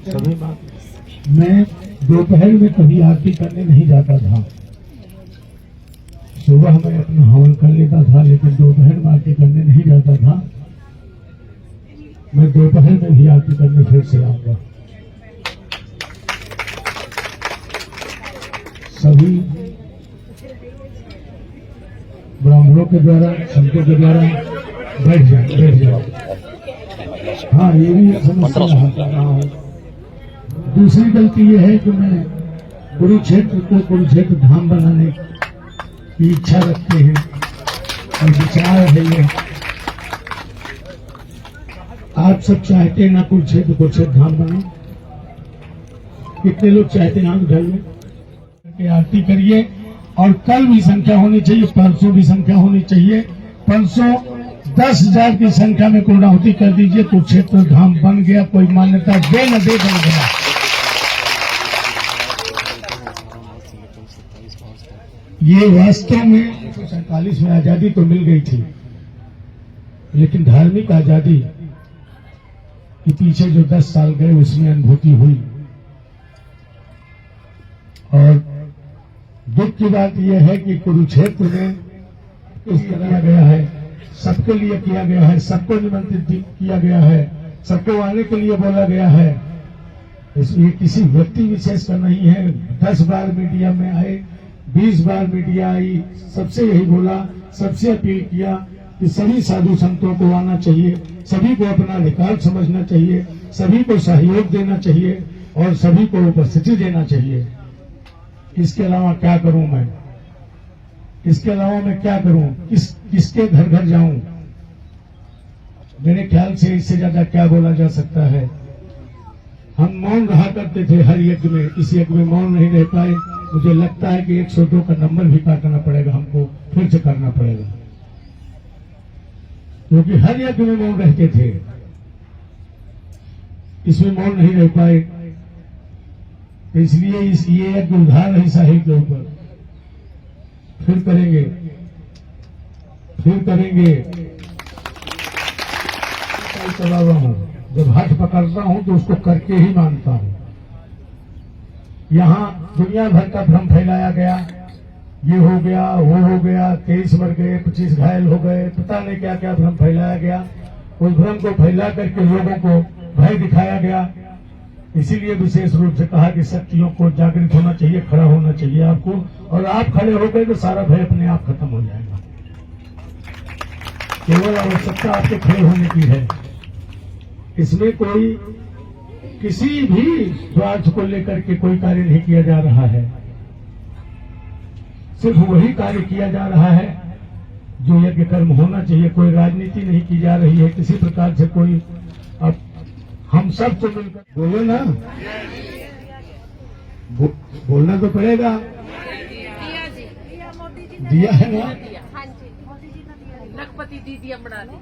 सभी मैं दोपहर में कभी आरती करने नहीं जाता था। सुबह में अपना हवन कर लेता था, लेकिन दोपहर में आरती करने नहीं जाता था। मैं दोपहर में भी आरती करने फिर से आऊंगा। सभी ब्राह्मणों के द्वारा, संतों के द्वारा बैठ जाओ। हाँ, ये भी समस्या कर रहा हूँ। दूसरी गलती ये है कि मैं कुरुक्षेत्र को कुरुक्षेत्र धाम बनाने की इच्छा रखते हैं और विचार है ये। आप सब चाहते हैं ना कुरुक्षेत्र कुरुक्षेत्र धाम बने? कितने लोग चाहते हैं? हाथ उठाइए। आरती करिए और कल भी संख्या होनी चाहिए, परसों भी संख्या होनी चाहिए। परसों 10,000 की संख्या में पूर्णाहुति कर दीजिए। कुरुक्षेत्र धाम बन गया, कोई मान्यता दे न दे बन गया। ये वास्तव में 1947 में आजादी तो मिल गई थी, लेकिन धार्मिक आजादी के पीछे जो 10 साल गए उसमें अनुभूति हुई। और दुख की बात यह है कि कुरुक्षेत्र में इस तरह गया है, सबके लिए किया गया है, सबको निमंत्रित किया गया है, सबको आने के लिए बोला गया है। इसलिए किसी व्यक्ति विशेष का नहीं है। 10 बार मीडिया में आए, 20 बार मीडिया आई, सबसे यही बोला, सबसे अपील किया कि सभी साधु संतों को आना चाहिए, सभी को अपना अधिकार समझना चाहिए, सभी को सहयोग देना चाहिए और सभी को उपस्थिति देना चाहिए। इसके अलावा क्या करूं मैं? इसके अलावा मैं क्या करूं? किसके घर घर जाऊं? मेरे ख्याल से इससे ज्यादा क्या बोला जा सकता है। हम मौन रहा करते थे हर यज्ञ में, इस यज्ञ में मौन नहीं रह पाए। मुझे लगता है कि 102 का नंबर भी काटना पड़ेगा, हमको फिर से करना पड़ेगा, क्योंकि हर यज्ञ में मौन रहते थे, इसमें मौन नहीं रह पाए। इसलिए ये यज्ञ उधार है साहिब के ऊपर। फिर करेंगे। चला रहा हूं, जब हाथ पकड़ता हूं तो उसको करके ही मानता हूं। यहां दुनिया भर का भ्रम फैलाया गया, ये हो गया, वो हो गया, 23 मर गए, 25 घायल हो गए, पता नहीं क्या क्या भ्रम फैलाया गया। उस भ्रम को फैला करके लोगों को भय दिखाया गया। इसीलिए विशेष रूप से कहा कि शक्तियों को जागृत होना चाहिए, खड़ा होना चाहिए आपको, और आप खड़े हो गए तो सारा भय अपने आप खत्म हो जाएगा। केवल आवश्यकता आपके खड़े होने की है। इसमें कोई किसी भी स्वार्थ को लेकर के कोई कार्य नहीं किया जा रहा है। सिर्फ वही कार्य किया जा रहा है जो यज्ञ कर्म होना चाहिए। कोई राजनीति नहीं की जा रही है किसी प्रकार से। कोई अब हम सब तो मिलकर बोलो ना, बोलना तो पड़ेगा। दिया है ना? लखपति दीदी बना दी।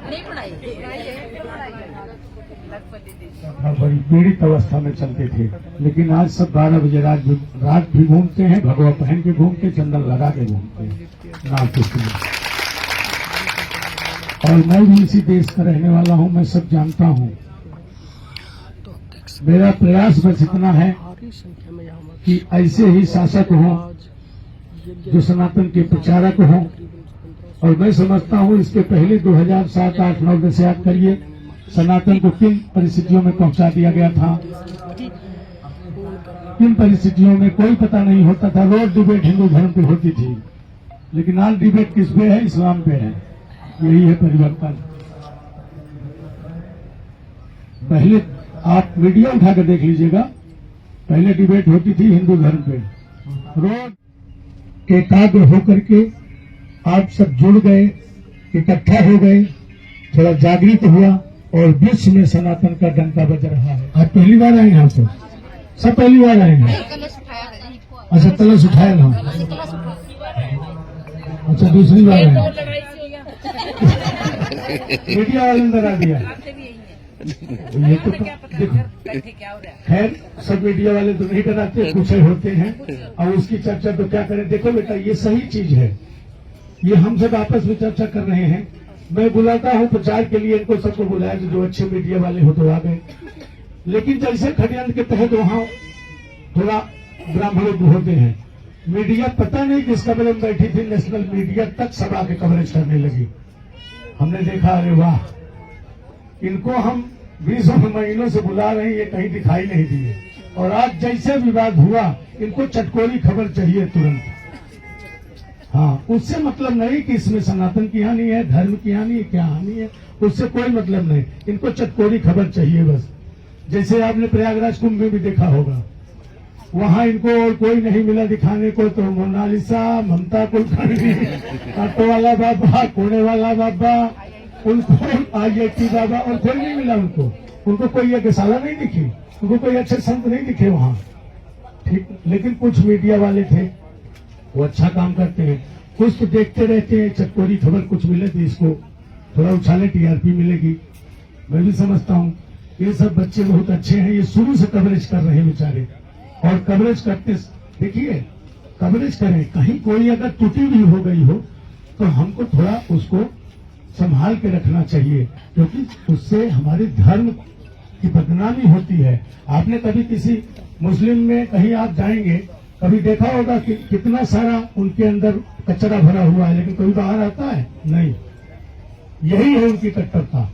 नहीं बनाई। बड़ी पीड़ित अवस्था में चलते थे, लेकिन आज सब 12 बजे रात भी घूमते हैं, भगवा पहन के घूमते, चंदन लगा के घूमते हैं, नाम कुछ। और मैं भी इसी देश का रहने वाला हूं, मैं सब जानता हूं। मेरा प्रयास बस इतना है कि ऐसे ही शासक हों जो सनातन के प्रचारक हों। और मैं समझता हूं इसके पहले 2007, 8, 9, 10 याद करिए, सनातन को किन परिस्थितियों में पहुंचा दिया गया था। किन परिस्थितियों में कोई पता नहीं होता था। रोज डिबेट हिंदू धर्म पे होती थी, लेकिन आज डिबेट किस पे है? इस्लाम पे है। यही है परिवर्तन। पहले आप मीडिया उठा कर देख लीजिएगा, पहले डिबेट होती थी हिंदू धर्म पे। रोज एकाग्र होकर के आप सब जुड़ गए, इकट्ठा हो गए, थोड़ा जागृत हुआ और विश्व में सनातन का डंका बज रहा है। आज पहली बार आए हैं आप सब पहली बार आए हैं। अच्छा, कलश उठाया ना? अच्छा, दूसरी बार आए। मीडिया वाले अंदर आ दिया। ये तो देखो, खैर सब मीडिया वाले तो नहीं कराते, कुछ होते हैं और उसकी चर्चा तो क्या करें। देखो बेटा, ये सही चीज है, ये हम सब आपस में चर्चा कर रहे हैं, मैं बुलाता हूँ प्रचार के लिए, इनको सबको बुलाया जो अच्छे मीडिया वाले हो तो आ गए। लेकिन जैसे खड़ियंत्र के तहत वहां थोड़ा ब्राह्मणों को होते हैं, मीडिया पता नहीं किस कमरे में बैठी थी, नेशनल मीडिया तक सभा के कवरेज करने लगी। हमने देखा, अरे वाह, इनको हम 20 महीनों से बुला रहे हैं, ये कहीं दिखाई नहीं दिए। और आज जैसे विवाद हुआ, इनको चटकोरी खबर चाहिए तुरंत। हाँ, उससे मतलब नहीं कि इसमें सनातन की हानि है, धर्म की हानि है, क्या हानि है, उससे कोई मतलब नहीं। इनको चटकोरी खबर चाहिए बस। जैसे आपने प्रयागराज कुंभ में भी देखा होगा, वहां इनको और कोई नहीं मिला दिखाने को, तो मोनालिसा, ममता कुलकर्णी, ऑटो वाला बाबा, कोने वाला बाबा, उनको IIT बाबा, और कोई नहीं मिला उनको कोई यज्ञशाला नहीं दिखी, उनको कोई अच्छे संत नहीं दिखे वहां। ठीक, लेकिन कुछ मीडिया वाले थे, वो अच्छा काम करते हैं, कुछ तो देखते रहते हैं, चटकोरी खबर कुछ मिले तो इसको थोड़ा उछाले, TRP मिलेगी। मैं भी समझता हूँ ये सब बच्चे बहुत अच्छे हैं, ये शुरू से कवरेज कर रहे हैं बेचारे, और कवरेज करते, देखिए कवरेज करें, कहीं कोई अगर त्रुटि भी हो गई हो तो हमको थोड़ा उसको संभाल के रखना चाहिए, क्योंकि उससे हमारे धर्म की बदनामी होती है। आपने कभी किसी मुस्लिम में कहीं आप जाएंगे, कभी देखा होगा कि कितना सारा उनके अंदर कचरा भरा हुआ है, लेकिन कभी बाहर आता है नहीं। यही है उनकी कट्टरता।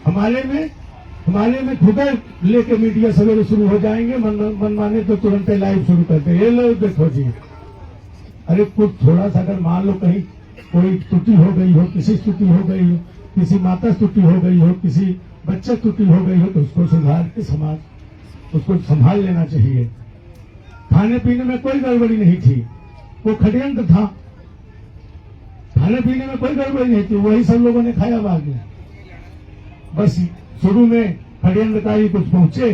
हमारे में खुदा लेके मीडिया सवेरे शुरू हो जाएंगे, मन माने तो तुरंत लाइव शुरू करते हैं, ये लोग देखो जी। अरे कुछ थोड़ा सा अगर मान लो कहीं कोई त्रुटि हो गई हो, किसी स्तुति हो गई हो, किसी माता स्तुति हो गई हो, किसी बच्चे स्तुति हो गई हो, तो उसको सुधार के समाज उसको संभाल लेना चाहिए। खाने पीने में कोई गड़बड़ी नहीं थी, वो षड्यंत्र था। खाने पीने में कोई गड़बड़ी नहीं थी, वही सब लोगों ने खाया बाद में। बस शुरू में षड्यंत्रकारी कुछ पहुंचे।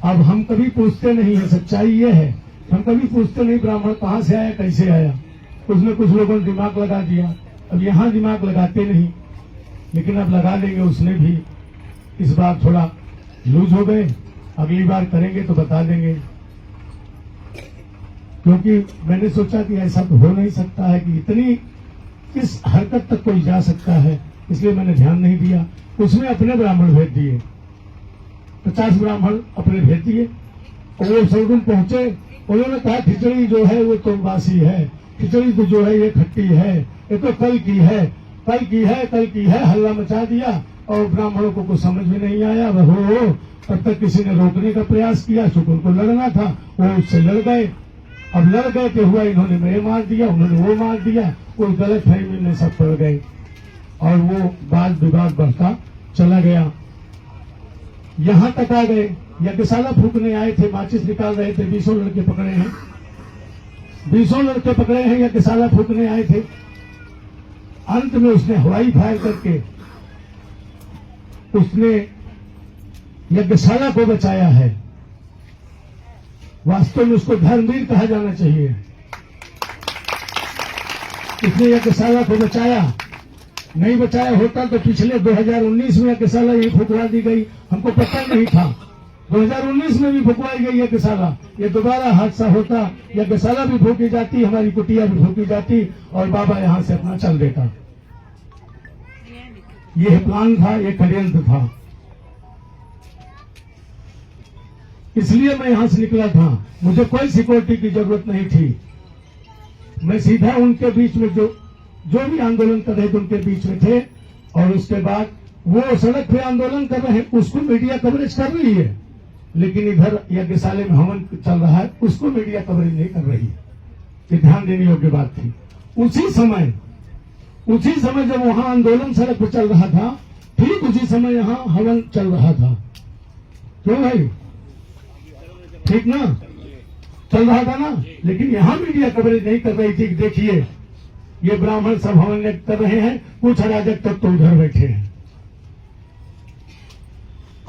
अब हम कभी पूछते नहीं है, सच्चाई ये है, हम कभी पूछते नहीं ब्राह्मण कहां से आया, कैसे आया। उसमें कुछ लोगों ने दिमाग लगा दिया, अब यहां दिमाग लगाते नहीं, लेकिन अब लगा देंगे। उसने भी इस बार थोड़ा लूज हो गए, अगली बार करेंगे तो बता देंगे। क्योंकि मैंने सोचा कि ऐसा तो हो नहीं सकता है कि इतनी किस हरकत तक कोई जा सकता है, इसलिए मैंने ध्यान नहीं दिया। उसमें अपने ब्राह्मण भेज दिए, 50 ब्राह्मण अपने भेज दिए, और वो सरगुन पहुंचे। उन्होंने कहा खिचड़ी जो है वो तो बासी है, खिचड़ी तो जो है ये खट्टी है, ये तो कल की है, हल्ला मचा दिया। और ब्राह्मणों को कुछ समझ में नहीं आया। हो तब तक किसी ने रोकने का प्रयास किया, शुक्र को लड़ना था, वो उससे लड़ गए। अब लड़ गए तो हुआ, इन्होंने मेरे मार दिया, उन्होंने वो मार दिया, कोई गलत फहमी में सब पड़ गए, और वो वाद विवाद बढ़ता चला गया। यहां तक आ गए, यज्ञशाला फूकने आए थे, माचिस निकाल रहे थे, 20 लड़के पकड़े हैं, 20 लड़के पकड़े हैं, यज्ञशाला फूकने आए थे। अंत में उसने हवाई फायर करके उसने यज्ञशाला को बचाया है। वास्तव में उसको धर्मवीर कहा जाना चाहिए। उसने यज्ञशाला को बचाया, नहीं बचाया होता तो पिछले 2019 में यज्ञशाला यही फुकवा दी गई, हमको पता नहीं था। 2019 में भी फुकवाई गई यज्ञशाला, ये दोबारा हादसा होता, यज्ञशाला भी फूकी जाती, हमारी कुटिया भी फूकी जाती, और बाबा यहां से अपना चल देता। ये प्लान था, ये षड्यंत्र था, इसलिए मैं यहां से निकला था। मुझे कोई सिक्योरिटी की जरूरत नहीं थी। मैं सीधा उनके बीच में जो भी आंदोलन कर रहे थे उनके बीच में थे, और उसके बाद वो सड़क पे आंदोलन कर रहे हैं, उसको मीडिया कवरेज कर रही है, लेकिन इधर यज्ञशाले में हवन चल रहा है, उसको मीडिया कवरेज नहीं कर रही है। ये ध्यान देने योग्य बात थी। उसी समय जब वहां आंदोलन सड़क पर चल रहा था, ठीक उसी समय यहाँ हवन चल रहा था। क्यों भाई, ठीक ना, चल रहा था ना, लेकिन यहाँ मीडिया कवरेज नहीं कर रही थी। देखिए ये ब्राह्मण सब हवन कर रहे हैं, कुछ अराजक तक तो उधर बैठे हैं।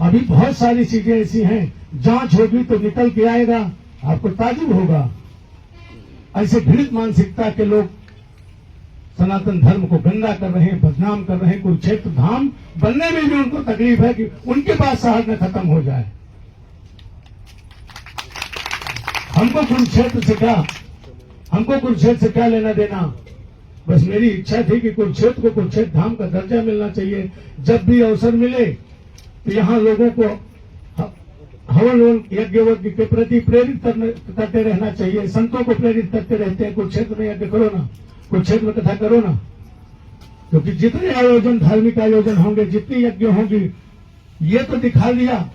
अभी बहुत सारी चीजें ऐसी हैं, जांच होगी तो निकल के आएगा, आपको ताजुब होगा। ऐसे घृणित मानसिकता के लोग सनातन धर्म को गंदा कर रहे हैं, बदनाम कर रहे हैं। कुरुक्षेत्र धाम बनने में भी उनको तकलीफ है कि उनके पास शहर न खत्म हो जाए। हमको कुरुक्षेत्र से क्या लेना देना। बस मेरी इच्छा थी कि कुरुक्षेत्र को कुरुक्षेत्र धाम का दर्जा मिलना चाहिए। जब भी अवसर मिले तो यहाँ लोगों को हवन यज्ञ के प्रति प्रेरित करते रहना चाहिए। संतों को प्रेरित करते रहते हैं, कुरुक्षेत्र में यज्ञ करो ना, कुरुक्षेत्र में कथा करो ना, क्योंकि जितने आयोजन, धार्मिक आयोजन होंगे, जितनी यज्ञ होंगी, ये तो दिखा दिया,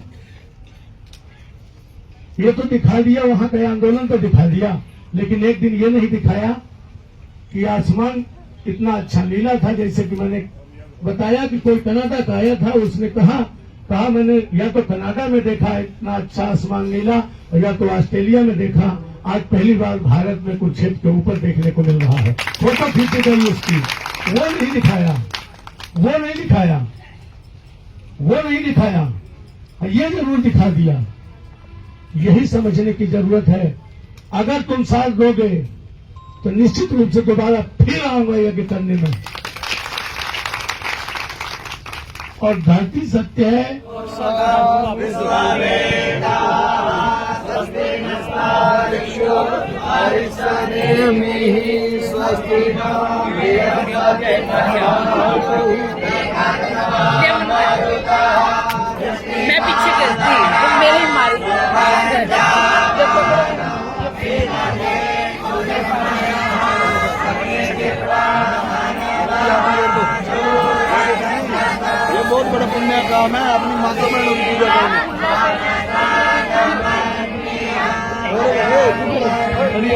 वहां का आंदोलन तो दिखा दिया, लेकिन एक दिन ये नहीं दिखाया कि आसमान इतना अच्छा नीला था। जैसे कि मैंने बताया कि कोई कनाडा का आया था, उसने कहा मैंने या तो कनाडा में देखा इतना अच्छा आसमान नीला, या तो ऑस्ट्रेलिया में देखा। आज पहली बार भारत में कुरुक्षेत्र के ऊपर देखने को मिल रहा है। फोटो खींची गई उसकी, वो नहीं दिखाया, ये जरूर दिखा दिया। यही समझने की जरूरत है। अगर तुम साथ दोगे तो निश्चित रूप से दोबारा फिर आऊंगा यज्ञ करने में। और धरती सत्य है, मैं पीछे करती तो मेरे ही मारी ये बहुत बड़ा पुण्य काम है। अपनी माता बहनों की पूजा करनी।